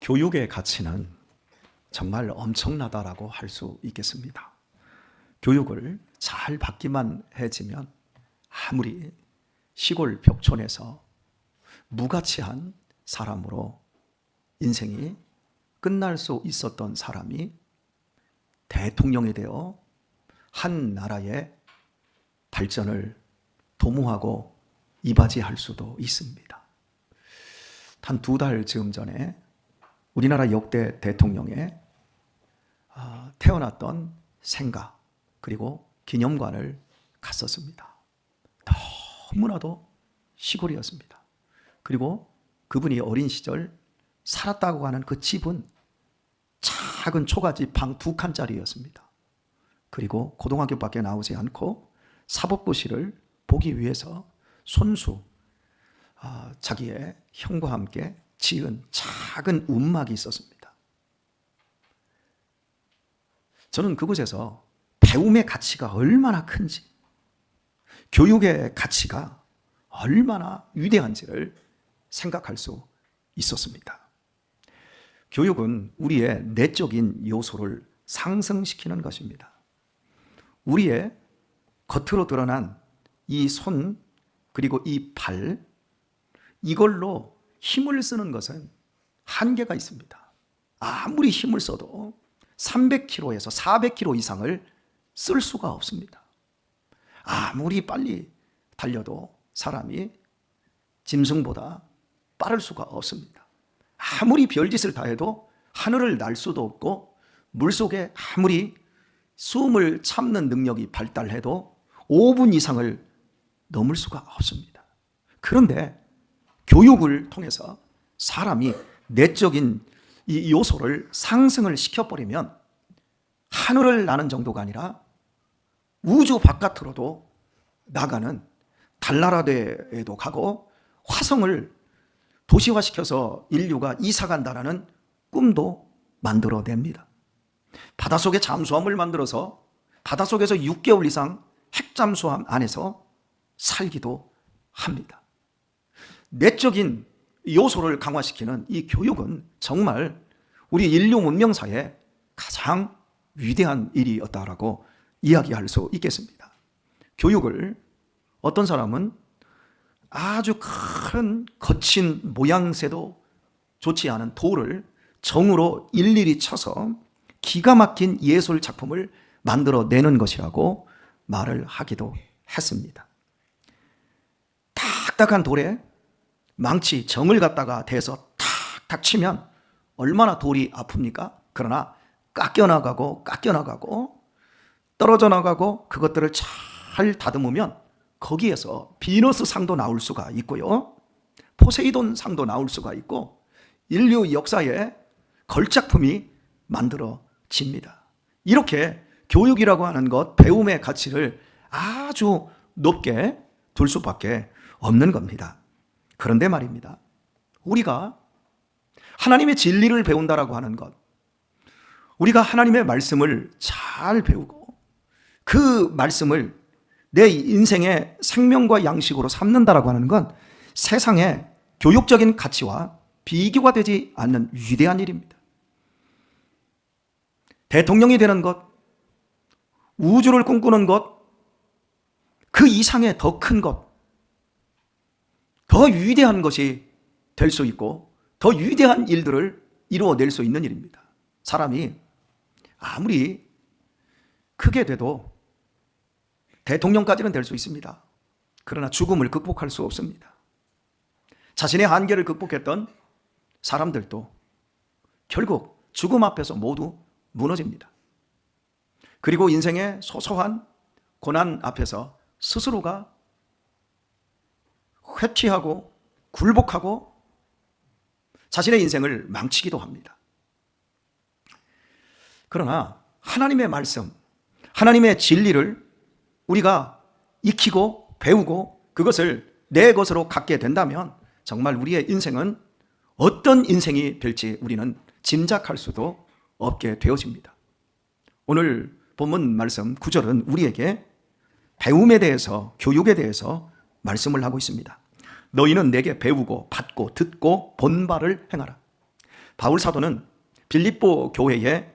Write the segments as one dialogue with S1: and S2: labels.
S1: 교육의 가치는 정말 엄청나다라고 할 수 있겠습니다. 교육을 잘 받기만 해지면 아무리 시골 벽촌에서 무가치한 사람으로 인생이 끝날 수 있었던 사람이 대통령이 되어 한 나라의 발전을 도모하고 이바지할 수도 있습니다. 한 2달 즈음 전에 우리나라 역대 대통령의 태어났던 생가 그리고 기념관을 갔었습니다. 너무나도 시골이었습니다. 그리고 그분이 어린 시절 살았다고 하는 그 집은 작은 초가집 방 2칸짜리였습니다. 그리고 고등학교밖에 나오지 않고 사법고시를 보기 위해서 손수 자기의 형과 함께 지은 작은 움막이 있었습니다. 저는 그곳에서 배움의 가치가 얼마나 큰지, 교육의 가치가 얼마나 위대한지를 생각할 수 있었습니다. 교육은 우리의 내적인 요소를 상승시키는 것입니다. 우리의 겉으로 드러난 이 손 그리고 이 발, 이걸로 힘을 쓰는 것은 한계가 있습니다. 아무리 힘을 써도 300kg에서 400kg 이상을 쓸 수가 없습니다. 아무리 빨리 달려도 사람이 짐승보다 빠를 수가 없습니다. 아무리 별짓을 다 해도 하늘을 날 수도 없고 물속에 아무리 숨을 참는 능력이 발달해도 5분 이상을 넘을 수가 없습니다. 그런데 교육을 통해서 사람이 내적인 이 요소를 상승을 시켜버리면 하늘을 나는 정도가 아니라 우주 바깥으로도 나가는 달나라에도 가고 화성을 도시화시켜서 인류가 이사간다라는 꿈도 만들어냅니다. 바닷속에 잠수함을 만들어서 바닷속에서 6개월 이상 핵잠수함 안에서 살기도 합니다. 내적인 요소를 강화시키는 이 교육은 정말 우리 인류 문명사에 가장 위대한 일이었다라고 이야기할 수 있겠습니다. 교육을 어떤 사람은 아주 큰 거친 모양새도 좋지 않은 돌을 정으로 일일이 쳐서 기가 막힌 예술 작품을 만들어내는 것이라고 말을 하기도 했습니다. 딱딱한 돌에 망치, 정을 갖다가 대서 탁탁 치면 얼마나 돌이 아픕니까? 그러나 깎여나가고 떨어져 나가고 그것들을 잘 다듬으면 거기에서 비너스 상도 나올 수가 있고요. 포세이돈 상도 나올 수가 있고 인류 역사에 걸작품이 만들어집니다. 이렇게 교육이라고 하는 것, 배움의 가치를 아주 높게 둘 수밖에 없는 겁니다. 그런데 말입니다. 우리가 하나님의 진리를 배운다라고 하는 것, 우리가 하나님의 말씀을 잘 배우고 그 말씀을 내 인생의 생명과 양식으로 삼는다라고 하는 건 세상의 교육적인 가치와 비교가 되지 않는 위대한 일입니다. 대통령이 되는 것, 우주를 꿈꾸는 것, 그 이상의 더 큰 것, 더 위대한 것이 될 수 있고 더 위대한 일들을 이루어낼 수 있는 일입니다. 사람이 아무리 크게 돼도 대통령까지는 될 수 있습니다. 그러나 죽음을 극복할 수 없습니다. 자신의 한계를 극복했던 사람들도 결국 죽음 앞에서 모두 무너집니다. 그리고 인생의 소소한 고난 앞에서 스스로가 회피하고 굴복하고 자신의 인생을 망치기도 합니다. 그러나 하나님의 말씀, 하나님의 진리를 우리가 익히고 배우고 그것을 내 것으로 갖게 된다면 정말 우리의 인생은 어떤 인생이 될지 우리는 짐작할 수도 없게 되어집니다. 오늘 본문 말씀 9절은 우리에게 배움에 대해서, 교육에 대해서 말씀을 하고 있습니다. 너희는 내게 배우고 받고 듣고 본 바를 행하라. 바울 사도는 빌립보 교회에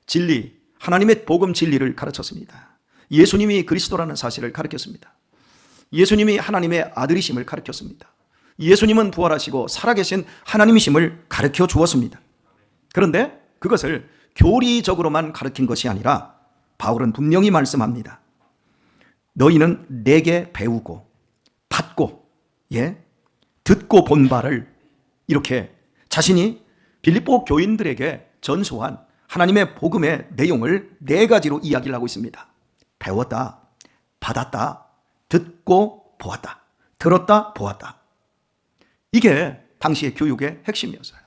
S1: 진리, 하나님의 복음 진리를 가르쳤습니다. 예수님이 그리스도라는 사실을 가르쳤습니다. 예수님이 하나님의 아들이심을 가르쳤습니다. 예수님은 부활하시고 살아계신 하나님이심을 가르쳐 주었습니다. 그런데 그것을 교리적으로만 가르친 것이 아니라 바울은 분명히 말씀합니다. 너희는 내게 배우고 받고 듣고 본 바를, 이렇게 자신이 빌립보 교인들에게 전수한 하나님의 복음의 내용을 4가지로 이야기를 하고 있습니다. 배웠다, 받았다, 듣고 보았다, 들었다, 보았다. 이게 당시의 교육의 핵심이었어요.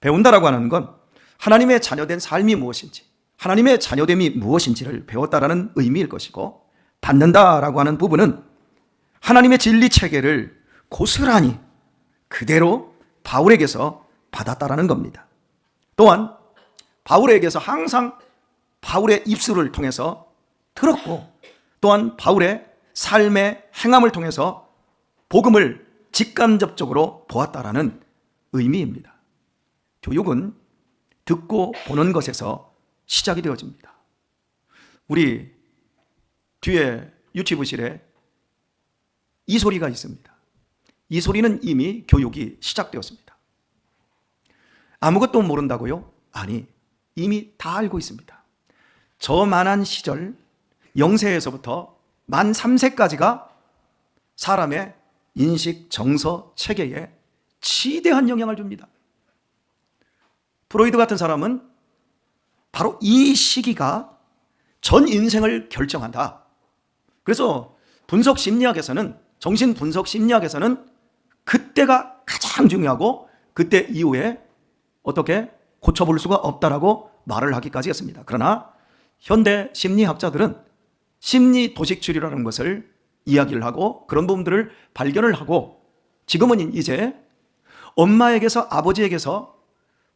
S1: 배운다라고 하는 건 하나님의 자녀된 삶이 무엇인지, 하나님의 자녀됨이 무엇인지를 배웠다라는 의미일 것이고, 받는다라고 하는 부분은 하나님의 진리 체계를 고스란히 그대로 바울에게서 받았다라는 겁니다. 또한 바울에게서 항상 바울의 입술을 통해서 들었고, 또한 바울의 삶의 행함을 통해서 복음을 직간접적으로 보았다라는 의미입니다. 교육은 듣고 보는 것에서 시작이 되어집니다. 우리 뒤에 유치부실에 이 소리가 있습니다. 이 소리는 이미 교육이 시작되었습니다. 아무것도 모른다고요? 아니, 이미 다 알고 있습니다. 저 만한 시절 0세에서부터 만 3세까지가 사람의 인식, 정서, 체계에 지대한 영향을 줍니다. 프로이드 같은 사람은 바로 이 시기가 전 인생을 결정한다. 그래서 분석 심리학에서는, 정신 분석 심리학에서는 그때가 가장 중요하고 그때 이후에 어떻게 고쳐볼 수가 없다라고 말을 하기까지 했습니다. 그러나 현대 심리학자들은 심리 도식주의라는 것을 이야기를 하고 그런 부분들을 발견을 하고, 지금은 이제 엄마에게서 아버지에게서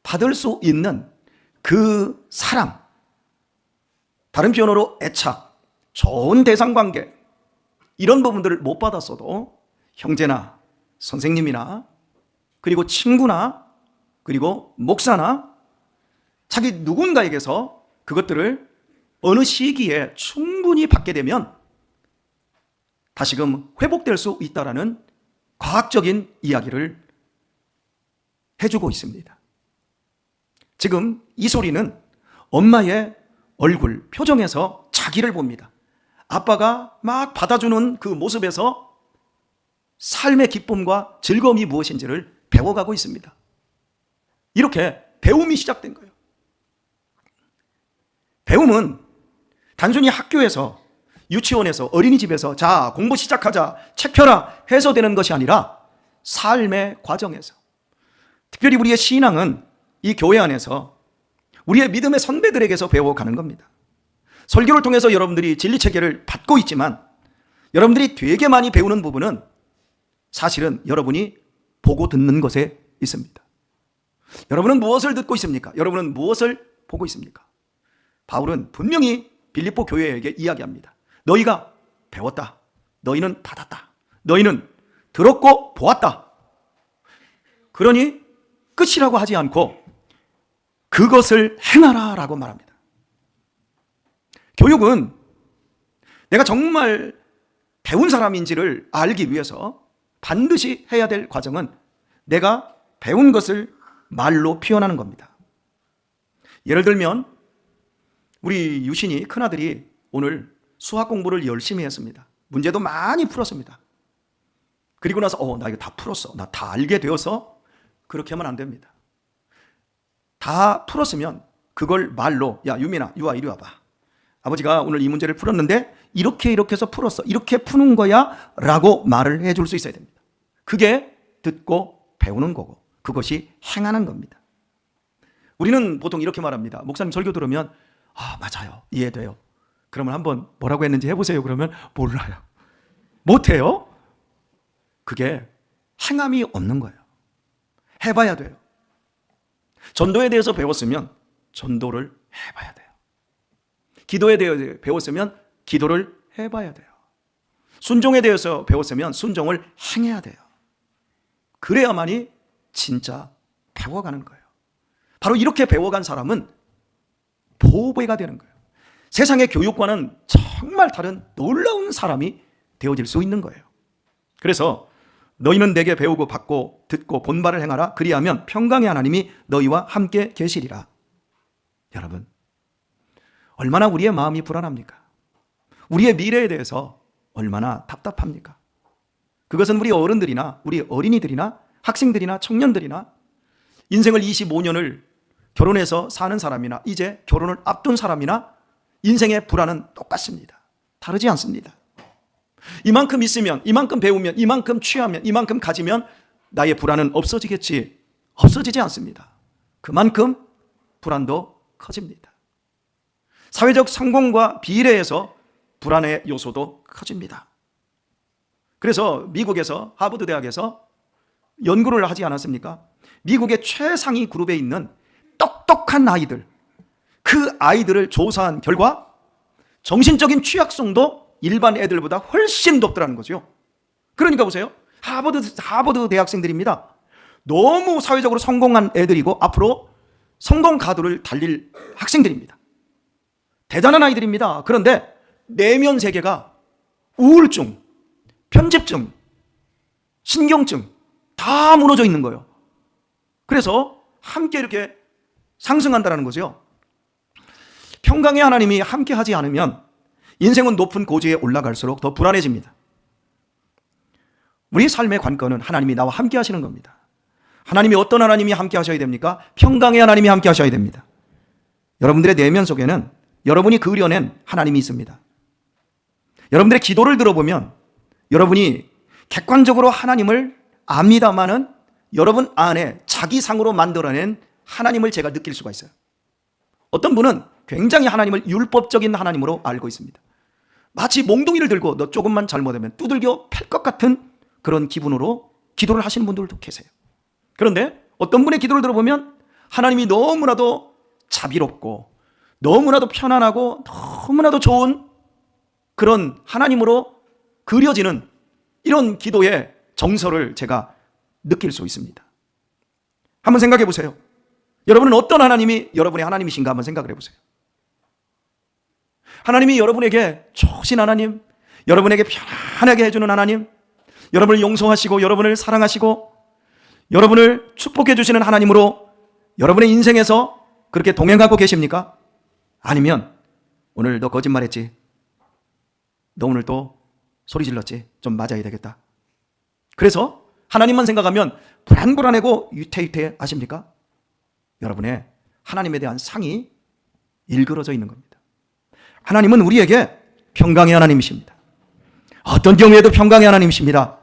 S1: 받을 수 있는 그 사랑, 다른 표현으로 애착, 좋은 대상관계, 이런 부분들을 못 받았어도 형제나 선생님이나 그리고 친구나 그리고 목사나 자기 누군가에게서 그것들을 어느 시기에 충분히 받게 되면 다시금 회복될 수 있다라는 과학적인 이야기를 해주고 있습니다. 지금 이 소리는 엄마의 얼굴, 표정에서 자기를 봅니다. 아빠가 막 받아주는 그 모습에서 삶의 기쁨과 즐거움이 무엇인지를 배워가고 있습니다. 이렇게 배움이 시작된 거예요. 배움은 단순히 학교에서, 유치원에서, 어린이집에서 자 공부 시작하자, 책 펴라 해서 되는 것이 아니라 삶의 과정에서, 특별히 우리의 신앙은 이 교회 안에서 우리의 믿음의 선배들에게서 배워가는 겁니다. 설교를 통해서 여러분들이 진리체계를 받고 있지만 여러분들이 되게 많이 배우는 부분은 사실은 여러분이 보고 듣는 것에 있습니다. 여러분은 무엇을 듣고 있습니까? 여러분은 무엇을 보고 있습니까? 바울은 분명히 빌립보 교회에게 이야기합니다. 너희가 배웠다. 너희는 받았다. 너희는 들었고 보았다. 그러니 끝이라고 하지 않고 그것을 행하라 라고 말합니다. 교육은 내가 정말 배운 사람인지를 알기 위해서 반드시 해야 될 과정은 내가 배운 것을 말로 표현하는 겁니다. 예를 들면 우리 유신이 큰아들이 오늘 수학 공부를 열심히 했습니다. 문제도 많이 풀었습니다. 그리고 나서 나 이거 다 풀었어, 나 다 알게 되어서, 그렇게 하면 안 됩니다. 다 풀었으면 그걸 말로, 야 유민아, 유아 이리 와봐, 아버지가 오늘 이 문제를 풀었는데 이렇게 해서 풀었어, 이렇게 푸는 거야 라고 말을 해줄 수 있어야 됩니다. 그게 듣고 배우는 거고 그것이 행하는 겁니다. 우리는 보통 이렇게 말합니다. 목사님 설교 들으면 맞아요, 이해돼요. 그러면 한번 뭐라고 했는지 해보세요. 그러면 몰라요, 못해요. 그게 행함이 없는 거예요. 해봐야 돼요. 전도에 대해서 배웠으면 전도를 해봐야 돼요. 기도에 대해서 배웠으면 기도를 해봐야 돼요. 순종에 대해서 배웠으면 순종을 행해야 돼요. 그래야만이 진짜 배워가는 거예요. 바로 이렇게 배워간 사람은 보배가 되는 거예요. 세상의 교육과는 정말 다른 놀라운 사람이 되어질 수 있는 거예요. 그래서 너희는 내게 배우고 받고 듣고 본바를 행하라. 그리하면 평강의 하나님이 너희와 함께 계시리라. 여러분, 얼마나 우리의 마음이 불안합니까? 우리의 미래에 대해서 얼마나 답답합니까? 그것은 우리 어른들이나 우리 어린이들이나 학생들이나 청년들이나 인생을 25년을 결혼해서 사는 사람이나 이제 결혼을 앞둔 사람이나 인생의 불안은 똑같습니다. 다르지 않습니다. 이만큼 있으면, 이만큼 배우면, 이만큼 취하면, 이만큼 가지면 나의 불안은 없어지겠지. 없어지지 않습니다. 그만큼 불안도 커집니다. 사회적 성공과 비례해서 불안의 요소도 커집니다. 그래서 미국에서 하버드 대학에서 연구를 하지 않았습니까? 미국의 최상위 그룹에 있는 똑똑한 아이들, 그 아이들을 조사한 결과 정신적인 취약성도 일반 애들보다 훨씬 높더라는 거죠. 그러니까 보세요. 하버드 대학생들입니다. 너무 사회적으로 성공한 애들이고 앞으로 성공 가도를 달릴 학생들입니다. 대단한 아이들입니다. 그런데 내면 세계가 우울증, 편집증, 신경증 다 무너져 있는 거예요. 그래서 함께 이렇게 상승한다는 거죠. 평강의 하나님이 함께 하지 않으면 인생은 높은 고지에 올라갈수록 더 불안해집니다. 우리 삶의 관건은 하나님이 나와 함께 하시는 겁니다. 하나님이 어떤 하나님이 함께 하셔야 됩니까? 평강의 하나님이 함께 하셔야 됩니다. 여러분들의 내면 속에는 여러분이 그려낸 하나님이 있습니다. 여러분들의 기도를 들어보면 여러분이 객관적으로 하나님을 압니다마는 여러분 안에 자기상으로 만들어낸 하나님을 제가 느낄 수가 있어요. 어떤 분은 굉장히 하나님을 율법적인 하나님으로 알고 있습니다. 마치 몽둥이를 들고 너 조금만 잘못하면 두들겨 팰 것 같은 그런 기분으로 기도를 하시는 분들도 계세요. 그런데 어떤 분의 기도를 들어보면 하나님이 너무나도 자비롭고 너무나도 편안하고 너무나도 좋은 그런 하나님으로 그려지는 이런 기도의 정서를 제가 느낄 수 있습니다. 한번 생각해 보세요. 여러분은 어떤 하나님이 여러분의 하나님이신가 한번 생각을 해보세요. 하나님이 여러분에게 좋으신 하나님, 여러분에게 편안하게 해주는 하나님, 여러분을 용서하시고 여러분을 사랑하시고 여러분을 축복해 주시는 하나님으로 여러분의 인생에서 그렇게 동행하고 계십니까? 아니면 오늘 너 거짓말했지, 너 오늘 또 소리 질렀지, 좀 맞아야 되겠다. 그래서 하나님만 생각하면 불안불안하고 유태유태 하십니까? 여러분의 하나님에 대한 상이 일그러져 있는 겁니다. 하나님은 우리에게 평강의 하나님이십니다. 어떤 경우에도 평강의 하나님이십니다.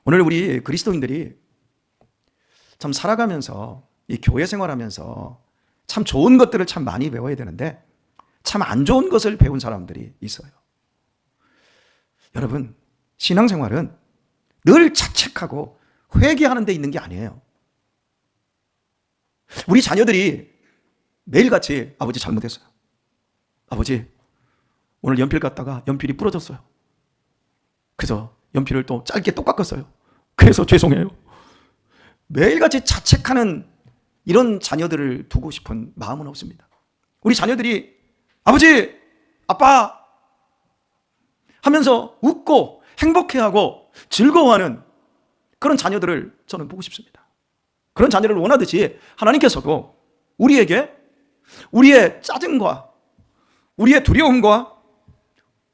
S1: 오늘 우리 그리스도인들이 참 살아가면서 이 교회 생활하면서 참 좋은 것들을 참 많이 배워야 되는데 참 안 좋은 것을 배운 사람들이 있어요. 여러분, 신앙생활은 늘 자책하고 회개하는 데 있는 게 아니에요. 우리 자녀들이 매일같이 아버지 잘못했어요. 아버지 오늘 연필 갖다가 연필이 부러졌어요. 그래서 연필을 또 짧게 또 깎았어요. 그래서 죄송해요. 매일같이 자책하는 이런 자녀들을 두고 싶은 마음은 없습니다. 우리 자녀들이 아버지, 아빠 하면서 웃고 행복해하고 즐거워하는 그런 자녀들을 저는 보고 싶습니다. 그런 자녀를 원하듯이 하나님께서도 우리에게 우리의 짜증과 우리의 두려움과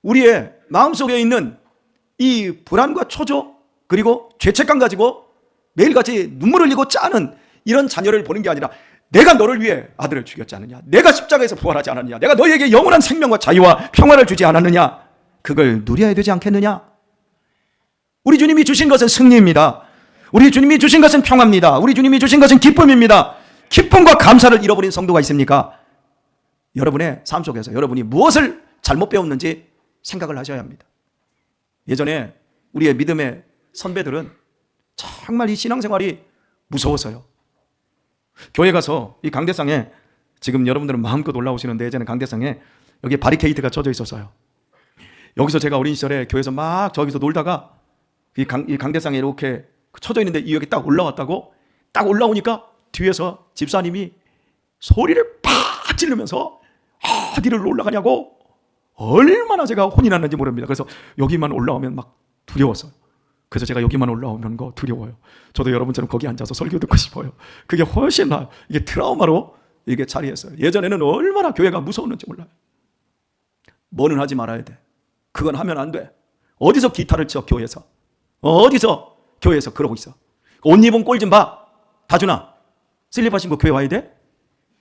S1: 우리의 마음속에 있는 이 불안과 초조 그리고 죄책감 가지고 매일같이 눈물 흘리고 짜는 이런 자녀를 보는 게 아니라 내가 너를 위해 아들을 죽였지 않느냐, 내가 십자가에서 부활하지 않았느냐, 내가 너에게 영원한 생명과 자유와 평화를 주지 않았느냐, 그걸 누려야 되지 않겠느냐. 우리 주님이 주신 것은 승리입니다. 우리 주님이 주신 것은 평화입니다. 우리 주님이 주신 것은 기쁨입니다. 기쁨과 감사를 잃어버린 성도가 있습니까? 여러분의 삶 속에서 여러분이 무엇을 잘못 배웠는지 생각을 하셔야 합니다. 예전에 우리의 믿음의 선배들은 정말 이 신앙생활이 무서웠어요. 교회 가서 이 강대상에, 지금 여러분들은 마음껏 올라오시는데 예전에 강대상에 여기 바리케이트가 쳐져 있었어요. 여기서 제가 어린 시절에 교회에서 막 저기서 놀다가 이 강대상에 이렇게 쳐져 있는데 이 여기 딱 올라왔다고, 딱 올라오니까 뒤에서 집사님이 소리를 팍 지르면서 어디를 올라가냐고 얼마나 제가 혼이 났는지 모릅니다. 그래서 여기만 올라오면 막 두려웠어요. 그래서 제가 여기만 올라오는 거 두려워요. 저도 여러분처럼 거기 앉아서 설교 듣고 싶어요. 그게 훨씬 나아요. 이게 트라우마로 이게 자리했어요. 예전에는 얼마나 교회가 무서웠는지 몰라요. 뭐는 하지 말아야 돼. 그건 하면 안 돼. 어디서 기타를 쳐, 교회에서. 어디서 교회에서 그러고 있어. 옷 입은 꼴 좀 봐. 다준아, 슬리퍼 신고 교회 와야 돼?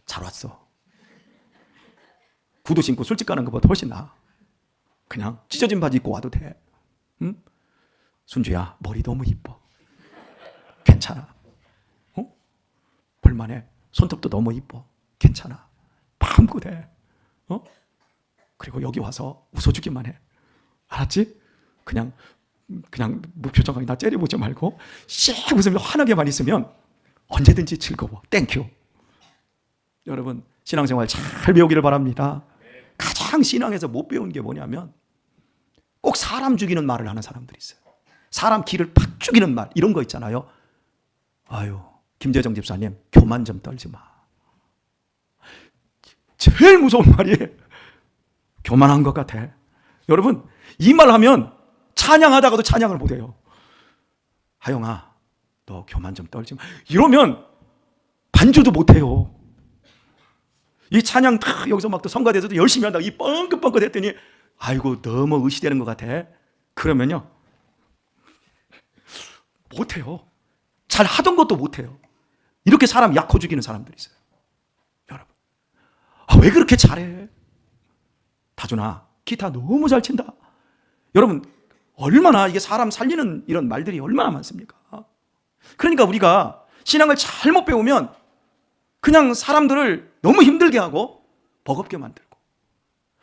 S1: 잘 왔어. 구두 신고 술집 가는 것보다 훨씬 나아. 그냥 찢어진 바지 입고 와도 돼. 응? 순주야, 머리 너무 이뻐. 괜찮아. 어? 볼만해. 손톱도 너무 이뻐. 괜찮아. 마음껏 해. 어? 그리고 여기 와서 웃어주기만 해. 알았지? 그냥 무표정하게 나 째려보지 말고 씩 웃으면서 환하게만 있으면 언제든지 즐거워. 땡큐. 여러분, 신앙생활 잘 배우기를 바랍니다. 가장 신앙에서 못 배운 게 뭐냐면 꼭 사람 죽이는 말을 하는 사람들이 있어요. 사람 기를 팍 죽이는 말, 이런 거 있잖아요. 아유, 김재정 집사님, 교만 좀 떨지 마. 제일 무서운 말이에요. 교만한 것 같아. 여러분, 이 말 하면 찬양하다가도 찬양을 못해요. 하영아, 너 교만 좀 떨지 마. 이러면 반주도 못해요. 이 찬양 탁 여기서 막 또 성가대에서도 열심히 한다고 이 뻥긋뻥긋 했더니 아이고 너무 의시되는 것 같아. 그러면요 못해요. 잘 하던 것도 못해요. 이렇게 사람 약호 죽이는 사람들이 있어요. 여러분, 왜 그렇게 잘해? 다준아, 기타 너무 잘 친다. 여러분, 얼마나 이게 사람 살리는 이런 말들이 얼마나 많습니까? 그러니까 우리가 신앙을 잘못 배우면 그냥 사람들을 너무 힘들게 하고 버겁게 만들고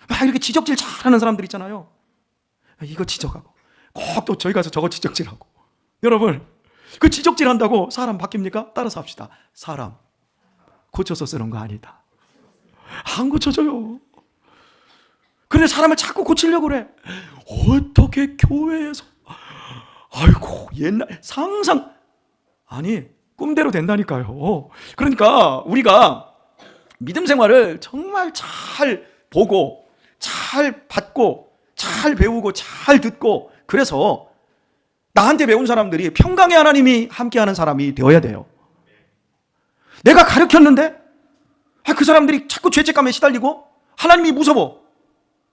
S1: 막 이렇게 지적질 잘하는 사람들 있잖아요. 이거 지적하고 꼭 또 저희 가서 저거 지적질하고. 여러분, 그 지적질한다고 사람 바뀝니까? 따라서 합시다. 사람 고쳐서 쓰는 거 아니다. 안 고쳐져요. 그런데 사람을 자꾸 고치려고 그래. 어떻게 교회에서 아이고 옛날 상상 아니 꿈대로 된다니까요. 그러니까 우리가 믿음 생활을 정말 잘 보고 잘 받고 잘 배우고 잘 듣고, 그래서 나한테 배운 사람들이 평강의 하나님이 함께하는 사람이 되어야 돼요. 내가 가르쳤는데 그 사람들이 자꾸 죄책감에 시달리고 하나님이 무서워.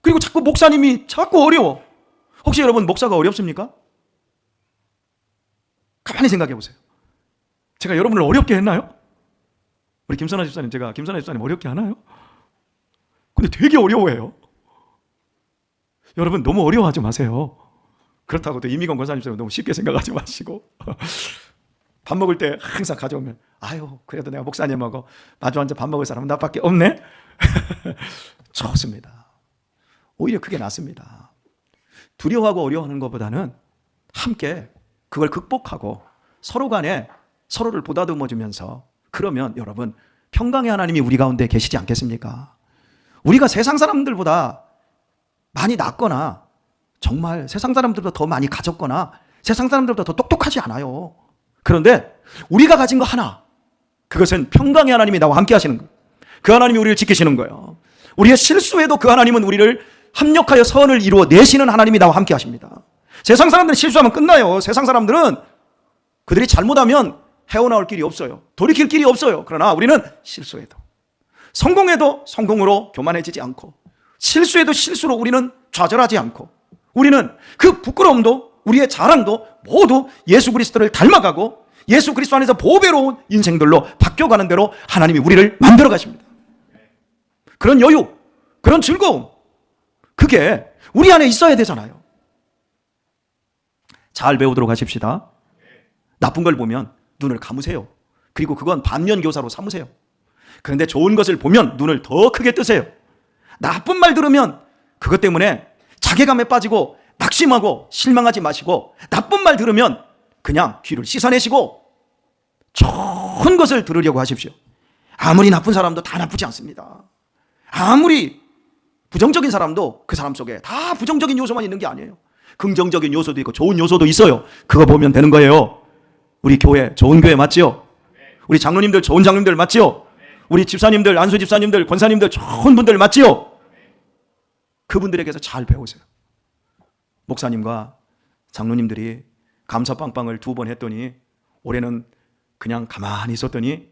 S1: 그리고 자꾸 목사님이 자꾸 어려워. 혹시 여러분 목사가 어렵습니까? 가만히 생각해 보세요. 제가 여러분을 어렵게 했나요? 우리 김선아 집사님, 제가 김선아 집사님 어렵게 하나요? 근데 되게 어려워해요. 여러분 너무 어려워하지 마세요. 그렇다고 또 이미건 권사님처럼 너무 쉽게 생각하지 마시고 밥 먹을 때 항상 가져오면 아유 그래도 내가 목사님하고 마주 앉아 밥 먹을 사람은 나밖에 없네. 좋습니다. 오히려 그게 낫습니다. 두려워하고 어려워하는 것보다는 함께 그걸 극복하고 서로 간에 서로를 보다듬어주면서, 그러면 여러분 평강의 하나님이 우리 가운데 계시지 않겠습니까? 우리가 세상 사람들보다 많이 낫거나 정말 세상 사람들보다 더 많이 가졌거나 세상 사람들보다 더 똑똑하지 않아요. 그런데 우리가 가진 거 하나, 그것은 평강의 하나님이 나와 함께 하시는 거예요. 그 하나님이 우리를 지키시는 거예요. 우리의 실수에도 그 하나님은 우리를 합력하여 선을 이루어 내시는 하나님이 나와 함께 하십니다. 세상 사람들은 실수하면 끝나요. 세상 사람들은 그들이 잘못하면 헤어나올 길이 없어요. 돌이킬 길이 없어요. 그러나 우리는 실수해도 성공해도 성공으로 교만해지지 않고 실수해도 실수로 우리는 좌절하지 않고, 우리는 그 부끄러움도 우리의 자랑도 모두 예수 그리스도를 닮아가고 예수 그리스도 안에서 보배로운 인생들로 바뀌어가는 대로 하나님이 우리를 만들어 가십니다. 그런 여유, 그런 즐거움, 그게 우리 안에 있어야 되잖아요. 잘 배우도록 하십시다. 나쁜 걸 보면 눈을 감으세요. 그리고 그건 반면교사로 삼으세요. 그런데 좋은 것을 보면 눈을 더 크게 뜨세요. 나쁜 말 들으면 그것 때문에 자괴감에 빠지고 낙심하고 실망하지 마시고, 나쁜 말 들으면 그냥 귀를 씻어내시고 좋은 것을 들으려고 하십시오. 아무리 나쁜 사람도 다 나쁘지 않습니다. 아무리 부정적인 사람도 그 사람 속에 다 부정적인 요소만 있는 게 아니에요. 긍정적인 요소도 있고 좋은 요소도 있어요. 그거 보면 되는 거예요. 우리 교회 좋은 교회 맞죠? 우리 장로님들 좋은 장로님들 맞지요? 우리 집사님들, 안수 집사님들, 권사님들 좋은 분들 맞지요? 그분들에게서 잘 배우세요. 목사님과 장로님들이 감사 빵빵을 2번 했더니 올해는 그냥 가만히 있었더니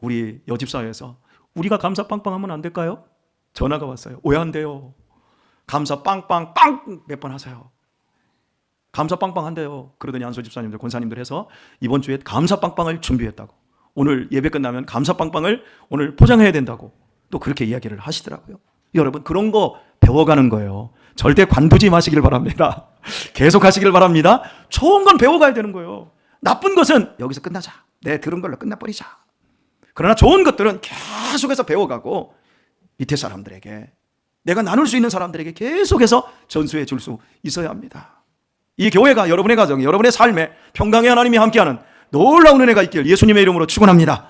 S1: 우리 여집사회에서 우리가 감사 빵빵 하면 안 될까요? 전화가 왔어요. 왜 안 돼요? 감사 빵빵 빵 몇 번 하세요. 감사 빵빵 한대요. 그러더니 안수 집사님들, 권사님들 해서 이번 주에 감사 빵빵을 준비했다고. 오늘 예배 끝나면 감사 빵빵을 오늘 포장해야 된다고 또 그렇게 이야기를 하시더라고요. 여러분 그런 거 배워가는 거예요. 절대 관두지 마시길 바랍니다. 계속 하시길 바랍니다. 좋은 건 배워가야 되는 거예요. 나쁜 것은 여기서 끝나자. 내 들은 걸로 끝나버리자. 그러나 좋은 것들은 계속해서 배워가고 밑에 사람들에게, 내가 나눌 수 있는 사람들에게 계속해서 전수해 줄 수 있어야 합니다. 이 교회가 여러분의 가정에, 여러분의 삶에 평강의 하나님이 함께하는 놀라운 은혜가 있길 예수님의 이름으로 축원합니다.